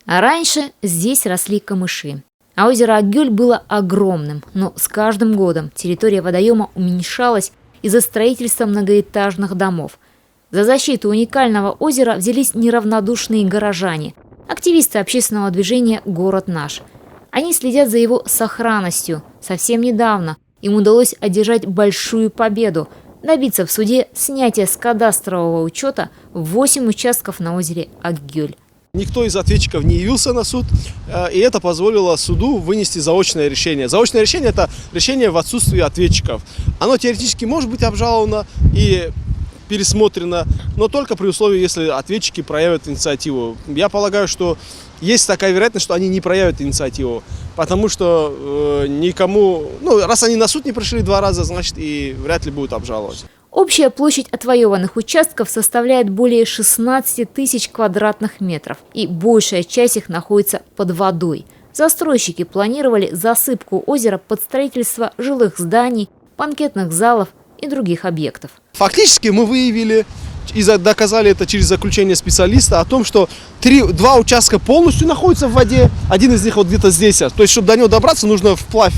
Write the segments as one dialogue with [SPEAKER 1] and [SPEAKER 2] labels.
[SPEAKER 1] А раньше здесь росли камыши. А озеро Акгюль было огромным, но с каждым годом территория водоема уменьшалась из-за строительства многоэтажных домов. За защиту уникального озера взялись неравнодушные горожане, активисты общественного движения «Город наш». Они следят за его сохранностью. Совсем недавно им удалось одержать большую победу – добиться в суде снятия с кадастрового учета 8 участков на озере Акгюль.
[SPEAKER 2] Никто из ответчиков не явился на суд, и это позволило суду вынести заочное решение. Заочное решение – это решение в отсутствии ответчиков. Оно теоретически может быть обжаловано и пересмотрено, но только при условии, если ответчики проявят инициативу. Я полагаю, что есть такая вероятность, что они не проявят инициативу, потому что никому, раз они на суд не пришли 2 раза, значит и вряд ли будут обжаловать.
[SPEAKER 1] Общая площадь отвоеванных участков составляет более 16 тысяч квадратных метров, и большая часть их находится под водой. Застройщики планировали засыпку озера под строительство жилых зданий, банкетных залов и других объектов.
[SPEAKER 2] Фактически мы выявили и доказали это через заключение специалиста о том, что 2 участка полностью находятся в воде, один из них вот где-то здесь. То есть, чтобы до него добраться, нужно вплавь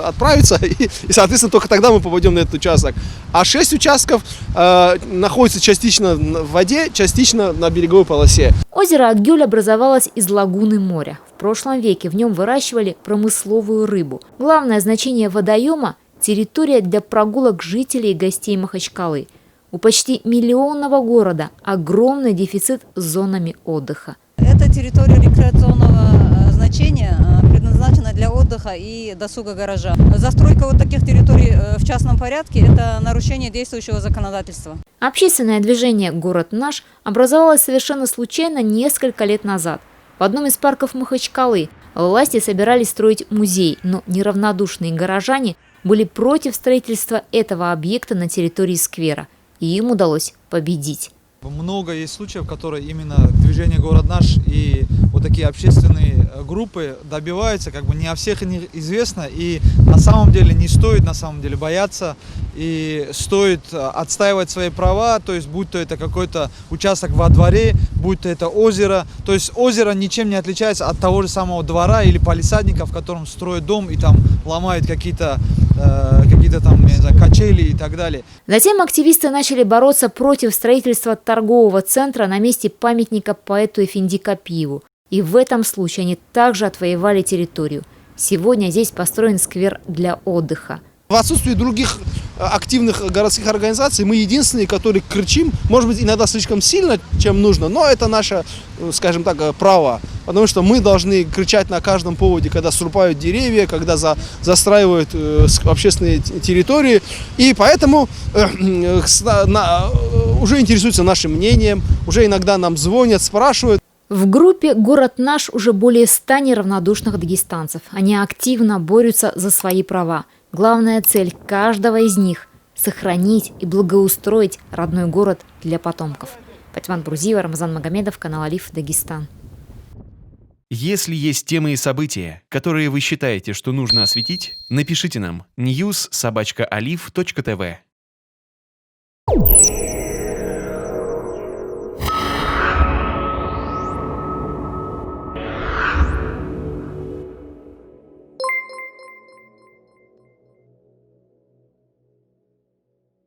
[SPEAKER 2] отправиться, и, соответственно, только тогда мы попадем на этот участок. А 6 участков находятся частично в воде, частично на береговой полосе.
[SPEAKER 1] Озеро Акгюль образовалось из лагуны моря. В прошлом веке в нем выращивали промысловую рыбу. Главное значение водоема – территория для прогулок жителей и гостей Махачкалы. У почти миллионного города огромный дефицит с зонами отдыха.
[SPEAKER 3] Эта территория рекреационного значения предназначена для отдыха и досуга горожан. Застройка вот таких территорий в частном порядке – это нарушение действующего законодательства.
[SPEAKER 1] Общественное движение «Город наш» образовалось совершенно случайно несколько лет назад. В одном из парков Махачкалы власти собирались строить музей, но неравнодушные горожане были против строительства этого объекта на территории сквера. И им удалось победить.
[SPEAKER 4] Много есть случаев, которые именно движение «Город наш» и вот такие общественные группы добиваются, не о всех них известно, и на самом деле не стоит бояться, и стоит отстаивать свои права, то есть будь то это какой-то участок во дворе, будь то это озеро, то есть озеро ничем не отличается от того же самого двора или палисадника, в котором строят дом и там ломают какие-то качели и так далее.
[SPEAKER 1] Затем активисты начали бороться против строительства торгового центра на месте памятника поэту Эфенди Капиеву. И в этом случае они также отвоевали территорию. Сегодня здесь построен сквер для отдыха.
[SPEAKER 2] В отсутствии других активных городских организаций мы единственные, которые кричим, может быть, иногда слишком сильно, чем нужно, но это наше, скажем так, право. Потому что мы должны кричать на каждом поводе, когда срубают деревья, когда застраивают общественные территории. И поэтому уже интересуются нашим мнением, уже иногда нам звонят, спрашивают.
[SPEAKER 1] В группе «Город наш» уже более 100 неравнодушных дагестанцев. Они активно борются за свои права. Главная цель каждого из них – сохранить и благоустроить родной город для потомков. Патимат Брузиева, Рамазан Магомедов, канал Алиф, Дагестан.
[SPEAKER 5] Если есть темы и события, которые вы считаете, что нужно осветить, напишите нам news@alif.tv.